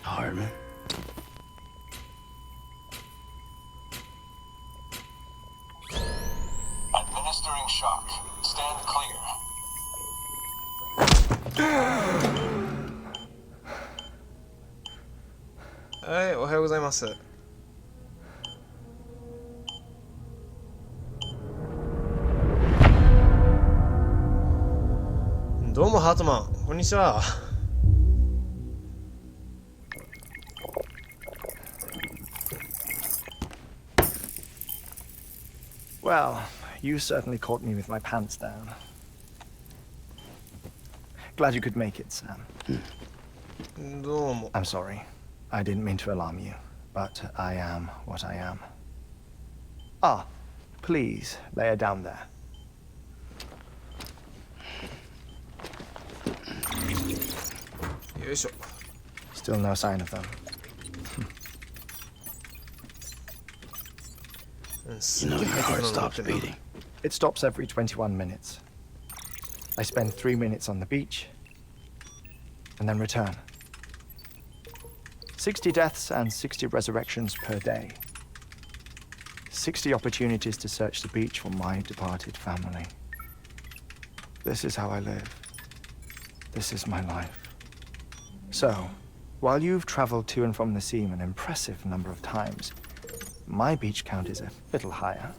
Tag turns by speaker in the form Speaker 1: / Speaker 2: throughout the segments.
Speaker 1: Hardman.
Speaker 2: Administering shock. Stand clear.
Speaker 3: はい、おはようございます。どうもハートマン、こんにちは。
Speaker 4: Well, you certainly caught me with my pants down. Glad you could make it, Sam.
Speaker 3: どうも。
Speaker 4: I'm sorry. I didn't mean to alarm you, but I am what I am. Ah, please, lay her down there.
Speaker 3: よいしょ。
Speaker 4: Still no sign of them.
Speaker 1: You know your heart stops beating.
Speaker 4: It stops every 21 minutes. I spend 3 minutes on the beach, and then return. 60 deaths and 60 resurrections per day. 60 opportunities to search the beach for my departed family. This is how I live. This is my life. So, while you've traveled to and from the sea an impressive number of times, my beach count is a little higher.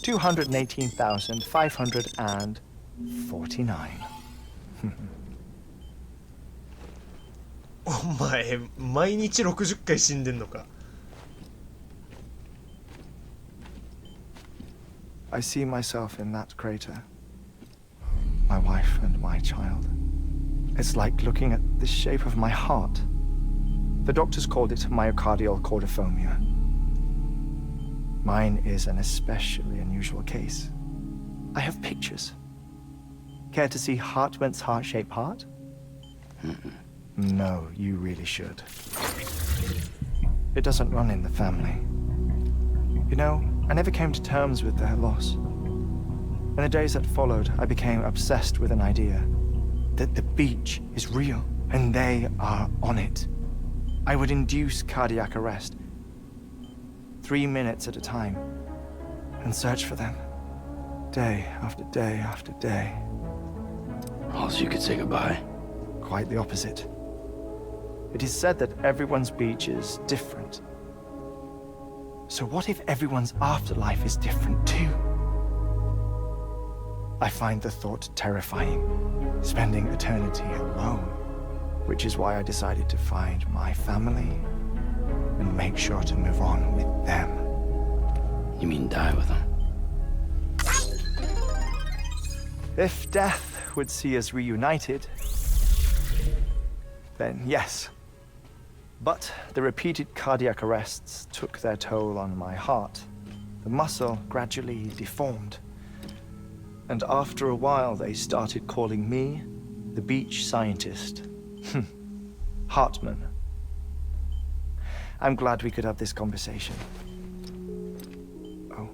Speaker 4: 218,549.
Speaker 3: お前、毎日60回死んでんのか。
Speaker 4: I see myself in that crater. My wife and my child. It's like looking at the shape of my heart. The doctors called it myocardial cordiformia. Mine is an especially unusual case. I have pictures. Care to see Hartman's heart-shaped heart? No, you really should. It doesn't run in the family. You know, I never came to terms with their loss. In the days that followed, I became obsessed with an idea that the beach is real and they are on it. I would induce cardiac arrest, 3 minutes at a time, and search for them, day after day after day.
Speaker 1: All so you could say goodbye.
Speaker 4: Quite the opposite. It is said that everyone's beach is different. So what if everyone's afterlife is different too? I find the thought terrifying, spending eternity alone, which is why I decided to find my family and make sure to move on with them.
Speaker 1: You mean die with them?
Speaker 4: If death would see us reunited, then yes. But the repeated cardiac arrests took their toll on my heart. The muscle gradually deformed. And after a while, they started calling me the beach scientist. Hartman. I'm glad we could have this conversation. Oh.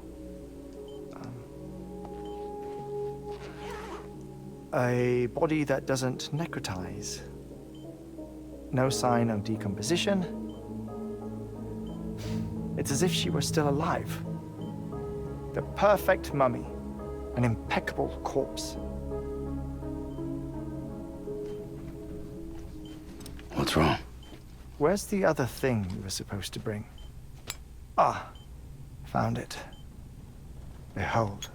Speaker 4: A body that doesn't necrotize. No sign of decomposition. It's as if she were still alive. The perfect mummy. An impeccable corpse.
Speaker 1: What's wrong?
Speaker 4: Where's the other thing you were supposed to bring? Ah, found it. Behold.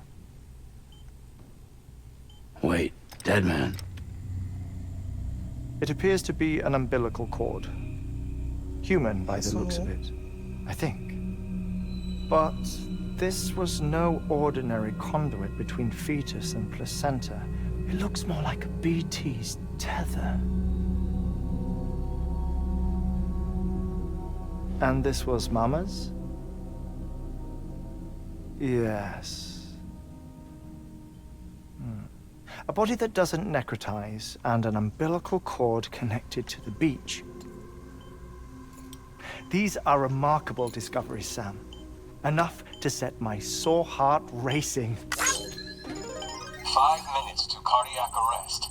Speaker 1: Wait, dead man.
Speaker 4: It appears to be an umbilical cord. Human by the looks of it, I think. But this was no ordinary conduit between fetus and placenta. It looks more like a BT's tether. And this was Mama's? Yes. A body that doesn't necrotize and an umbilical cord connected to the beach. These are remarkable discoveries, Sam. Enough to set my sore heart racing.
Speaker 2: 5 minutes to cardiac arrest.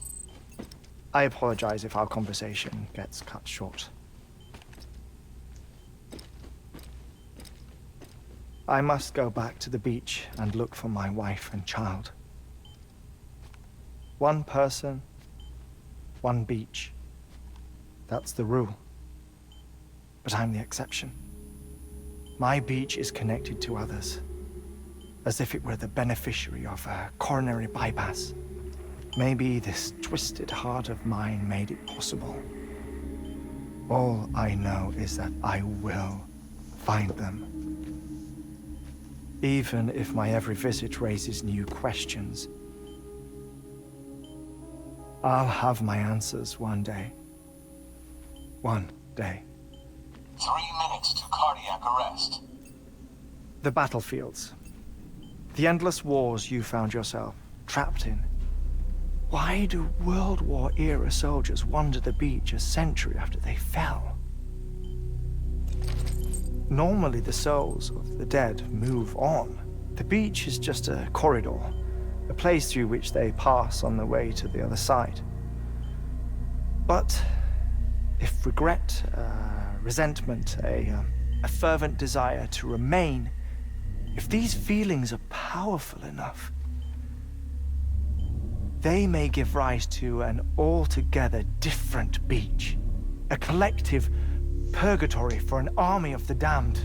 Speaker 4: I apologize if our conversation gets cut short. I must go back to the beach and look for my wife and child. One person, one beach. That's the rule. But I'm the exception. My beach is connected to others, as if it were the beneficiary of a coronary bypass. Maybe this twisted heart of mine made it possible. All I know is that I will find them. Even if my every visit raises new questions, I'll have my answers one day. One day.
Speaker 2: 3 minutes to cardiac arrest.
Speaker 4: The battlefields. The endless wars you found yourself trapped in. Why do World War-era soldiers wander the beach a century after they fell? Normally the souls of the dead move on. The beach is just a corridor, a place through which they pass on the way to the other side. But if regret, resentment, a fervent desire to remain, if these feelings are powerful enough, they may give rise to an altogether different beach, a collective purgatory for an army of the damned.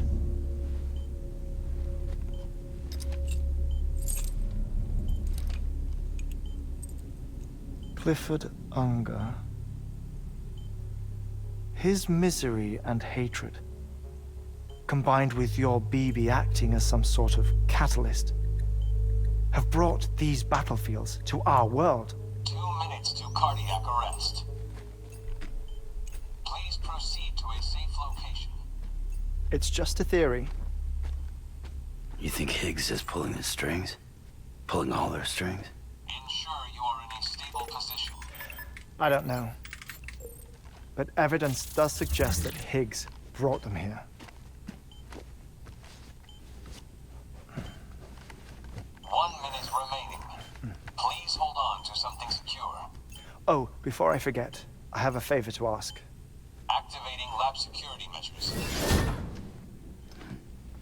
Speaker 4: Clifford Unger. His misery and hatred, combined with your BB acting as some sort of catalyst, have brought these battlefields to our world.
Speaker 2: 2 minutes to cardiac arrest. Please proceed to a safe location.
Speaker 4: It's just a theory.
Speaker 1: You think Higgs is pulling the strings? Pulling all their strings?
Speaker 2: Ensure you are in a stable position.
Speaker 4: I don't know. But evidence does suggest that Higgs brought them here.
Speaker 2: 1 minute remaining. Please hold on to something secure.
Speaker 4: Oh, before I forget, I have a favor to ask.
Speaker 2: Activating lab security measures.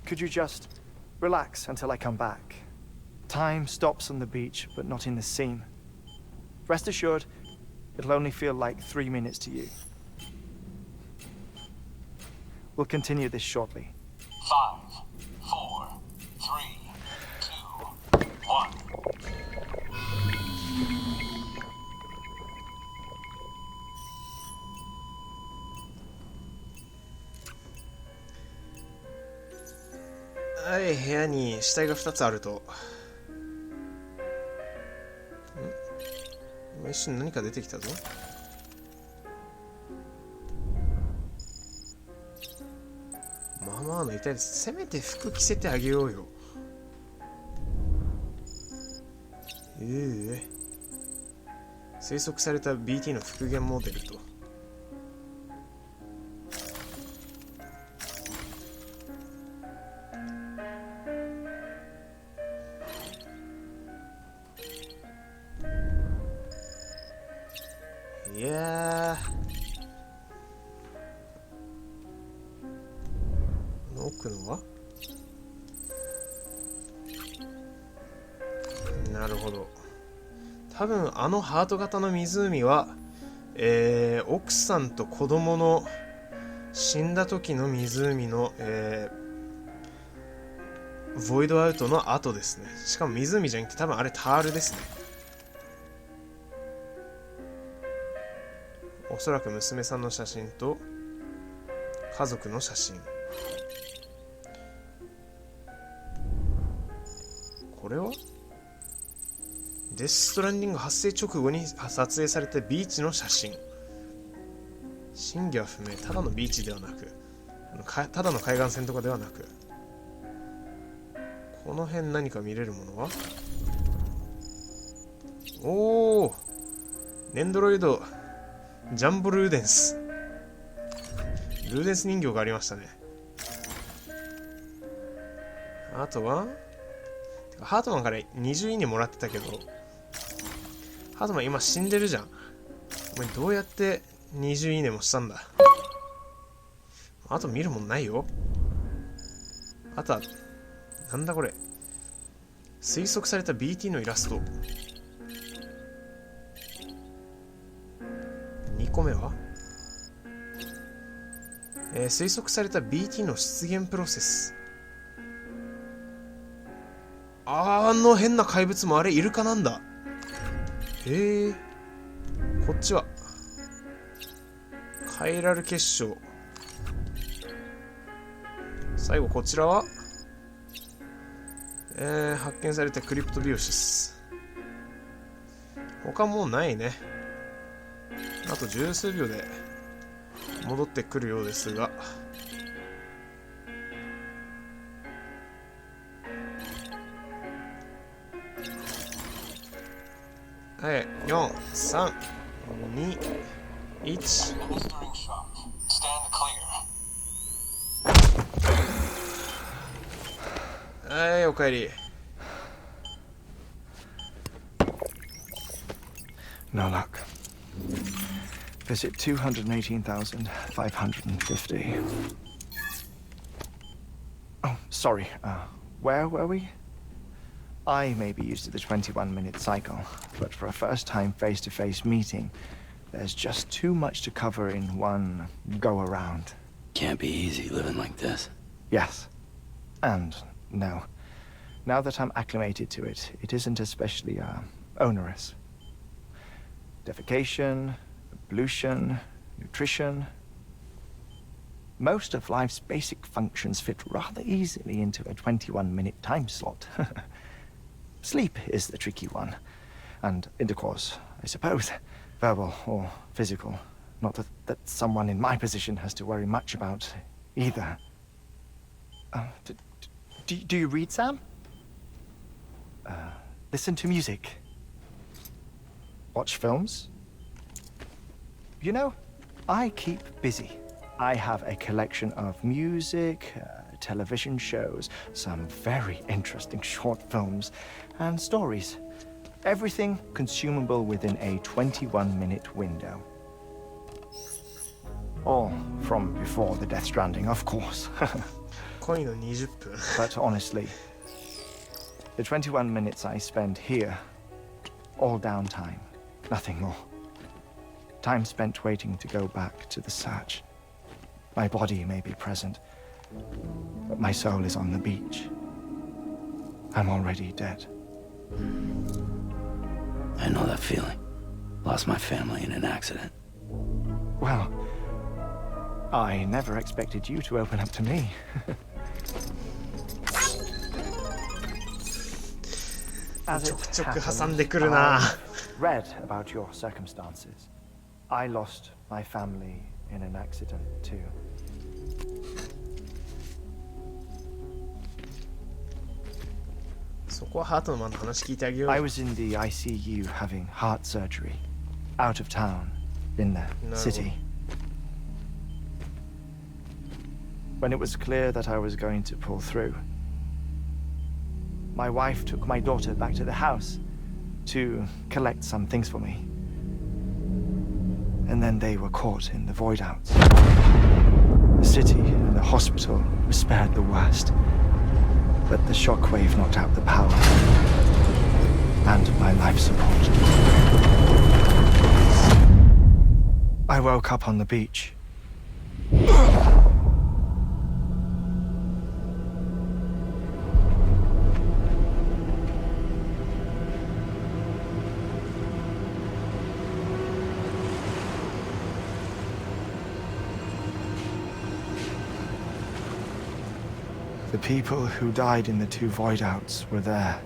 Speaker 4: Could you just relax until I come back? Time stops on the beach, but not in the scene. Rest assured, it'll only feel like 3 minutes to you. We'll continue this shortly.
Speaker 2: 5, 4, 3, 2, 1.
Speaker 3: はい、部屋に死体が2つあると。今一瞬何か出てきたぞ。ママの遺体です。せめて服着せてあげようよ。生息された BT の復元モデルと。いやー、奥のはなるほど。多分あのハート型の湖は、奥さんと子供の死んだ時の湖の、ボイドアウトの後ですね。しかも湖じゃなくて多分あれタールですね。おそらく娘さんの写真と家族の写真。これはデスストランディング発生直後に撮影されたビーチの写真。真偽は不明。ただのビーチではなく、ただの海岸線とかではなく、この辺何か見れるものは。おお、ネンドロイドジャンボルーデンス。ルーデンス人形がありましたね。あとはハートマンから20いいねもらってたけど、ハートマン今死んでるじゃん。お前どうやって20いいねもしたんだ。あと見るもんないよ。あとはなんだこれ。推測された BT のイラスト。2個目は、推測された BT の出現プロセス。あの変な怪物もあれイルカなんだ。へえ。こっちはカイラル結晶。最後こちらは、発見されたクリプトビオシス。他もうないね。あと十数秒で戻ってくるようですが、はい、4、3、2、1。
Speaker 2: Administering shock. Stand clear.
Speaker 3: はい、おかえり。
Speaker 4: No luck. Visit 218,550. Oh, sorry. Where were we? I may be used to the 21-minute cycle, but for a first-time face-to-face meeting, there's just too much to cover in one go-around.
Speaker 1: Can't be easy living like this.
Speaker 4: Yes. And no. Now that I'm acclimated to it, it isn't especially, onerous. Defecation, pollution, nutrition. Most of life's basic functions fit rather easily into a 21-minute time slot. Sleep is the tricky one. And intercourse, I suppose. Verbal or physical. Not that someone in my position has to worry much about either. Do you read, Sam? Listen to music. Watch films? You know, I keep busy. I have a collection of music, television shows, some very interesting short films, and stories. Everything consumable within a 21-minute window. All from before the Death Stranding, of course.
Speaker 3: 恋の20分。
Speaker 4: But honestly, the 21 minutes I spend here, all downtime, nothing more. Time spent waiting to go back to the search. My body may be present, but my soul is on the beach. I'm already dead.
Speaker 1: I know that feeling. Lost my family in an accident.
Speaker 4: Well, I never expected you to open up to me.
Speaker 3: ちょくちょく挟んでくるな。
Speaker 4: Read about your circumstances. I lost my family in an accident too.
Speaker 3: そこはハートマンの話聞いてあげよう。
Speaker 4: I was in the ICU having heart surgery, out of town, in the city. When it was clear that I was going to pull through, my wife took my daughter back to the house to collect some things for me. And then they were caught in the void outs. The city and the hospital were spared the worst, but the shockwave knocked out the power and my life support. I woke up on the beach. The people who died in the two void outs were there.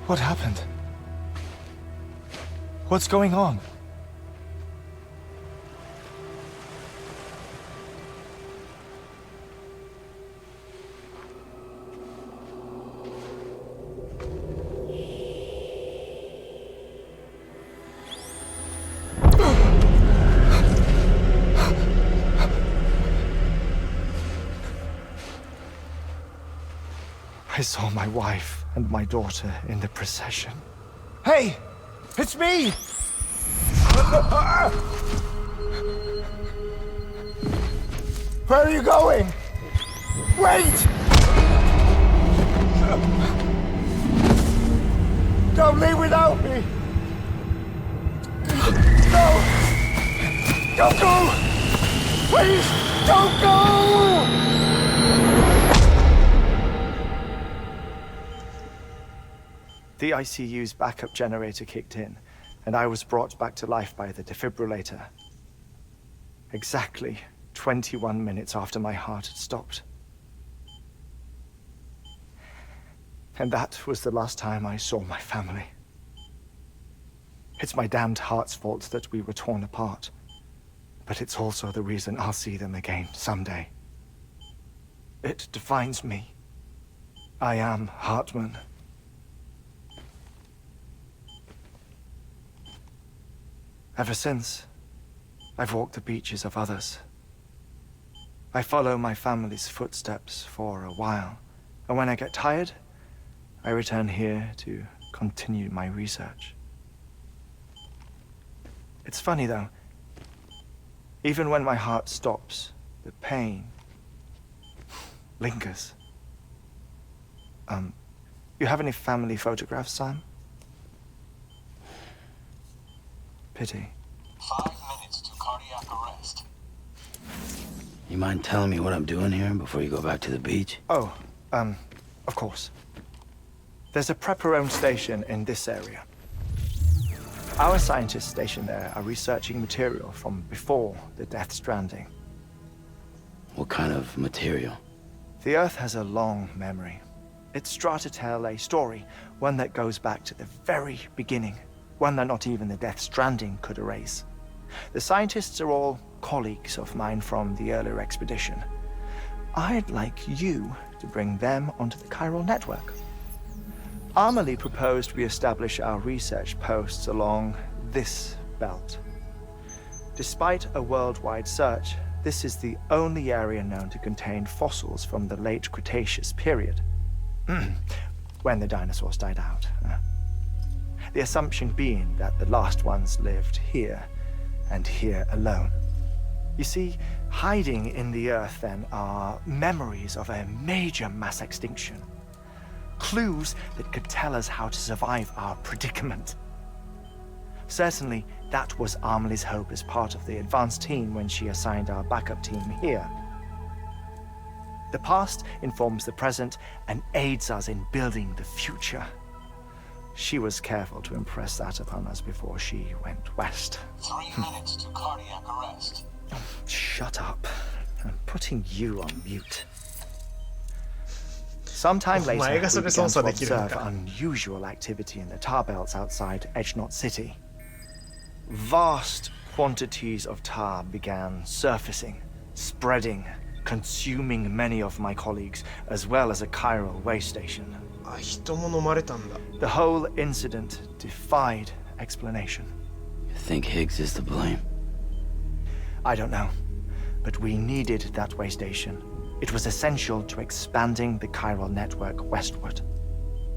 Speaker 4: What happened? What's going on? I saw my wife and my daughter in the procession. Hey! It's me! Where are you going? Wait! Don't leave without me! No! Don't go! Please, don't go! The ICU's backup generator kicked in, and I was brought back to life by the defibrillator. Exactly 21 minutes after my heart had stopped. And that was the last time I saw my family. It's my damned heart's fault that we were torn apart. But it's also the reason I'll see them again someday. It defines me. I am Hartman. Ever since, I've walked the beaches of others. I follow my family's footsteps for a while, and when I get tired, I return here to continue my research. It's funny though, even when my heart stops, the pain lingers. You have any family photographs, Sam? Pity.
Speaker 2: 5 minutes to cardiac arrest.
Speaker 1: You mind telling me what I'm doing here before you go back to the beach?
Speaker 4: Oh, of course. There's a prep-your-own station in this area. Our scientists stationed there are researching material from before the Death Stranding.
Speaker 1: What kind of material?
Speaker 4: The Earth has a long memory. It's trying to tell a story, one that goes back to the very beginning, one that not even the Death Stranding could erase. The scientists are all colleagues of mine from the earlier expedition. I'd like you to bring them onto the chiral network. Amelie proposed we establish our research posts along this belt. Despite a worldwide search, this is the only area known to contain fossils from the late Cretaceous period, when the dinosaurs died out. The assumption being that the last ones lived here, and here alone. You see, hiding in the Earth then are memories of a major mass extinction. Clues that could tell us how to survive our predicament. Certainly, that was Amelie's hope as part of the advanced team when she assigned our backup team here. The past informs the present and aids us in building the future. She was careful to impress that upon us before she went west.
Speaker 2: 3 minutes to cardiac arrest.
Speaker 4: Shut up. I'm putting you on mute. Sometime later, we began to observe unusual activity in the tar belts outside Edgenot City. Vast quantities of tar began surfacing, spreading, consuming many of my colleagues, as well as a chiral way station.
Speaker 3: 人も飲まれたんだ。
Speaker 4: The whole incident defied explanation.
Speaker 1: You think Higgs is to blame?
Speaker 4: I don't know, but we needed that way station. It was essential to expanding the chiral network westward.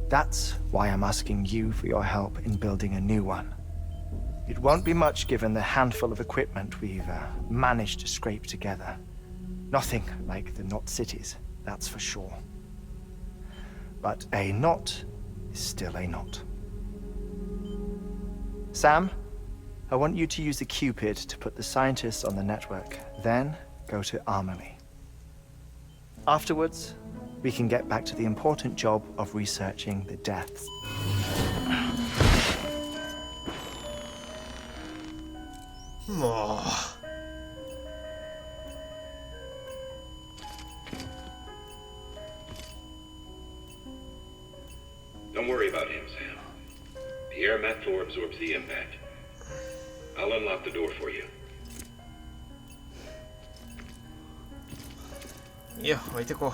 Speaker 4: That's why I'm asking you for your help in building a new one. It won't be much given the handful of equipment we've managed to scrape together. Nothing like the knot cities, that's for sure. But a knot is still a knot. Sam, I want you to use the Cupid to put the scientists on the network, then go to Amelie. Afterwards, we can get back to the important job of researching the deaths.
Speaker 5: Don't worry about him, Sam. The air mat floor absorbs the impact. I'll unlock the door for you.
Speaker 3: いいよ、置いてこう。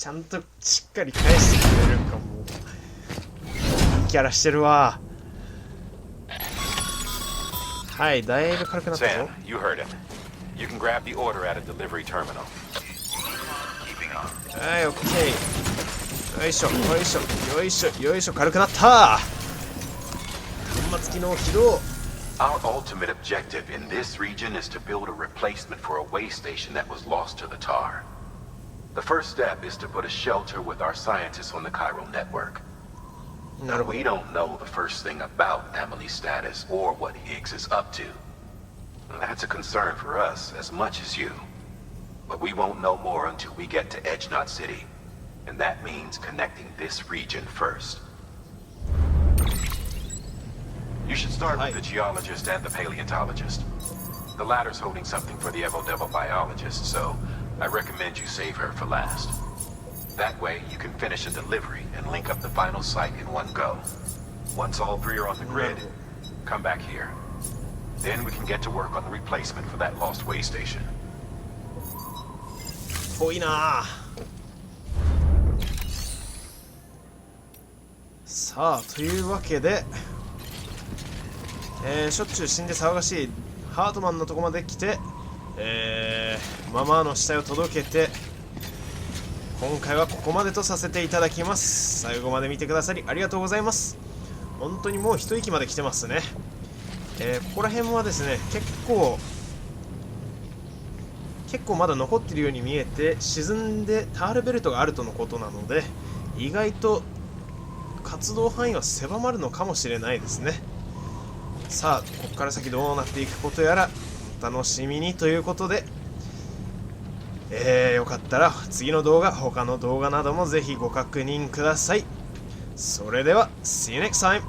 Speaker 3: ちゃんとしっかり返してくれるんか。もういいキャラしてるわ。はい、だいぶ軽くなったぞ。
Speaker 5: Sam, you heard him. You can grab the order at a delivery terminal. Keeping on.
Speaker 3: はい、オッケー。よいしょよいしょよいしょよいしょ、軽くなった。端末機能起動。
Speaker 5: Our ultimate objective in this region is to build a replacement for a way station that was lost to the tar. The first step is to put a shelter with our scientists on the chiral network.
Speaker 3: なるほど。
Speaker 5: We don't know the first thing about Emily's status or what Higgs is up to. That's a concern for us as much as you. But we won't know more until we get to Edge Knot City. And that means connecting this region first. You should start with the geologist and the paleontologist. The latter's holding something for the Evo-Devo biologist, so I recommend you save her for last. That way, you can finish a delivery and link up the final site in one go. Once all three are on the grid, come back here. Then we can get to work on the replacement for that lost way station.
Speaker 3: 遠いな。さあ、というわけで、しょっちゅう死んで騒がしいハートマンのとこまで来て、ママの死体を届けて、今回はここまでとさせていただきます。最後まで見てくださりありがとうございます。本当にもう一息まで来てますね。ここら辺はですね、結構まだ残ってるように見えて、沈んでタールベルトがあるとのことなので、意外と活動範囲は狭まるのかもしれないですね。さあ、ここから先どうなっていくことやらお楽しみにということで、よかったら次の動画、他の動画などもぜひご確認ください。それでは See you next time!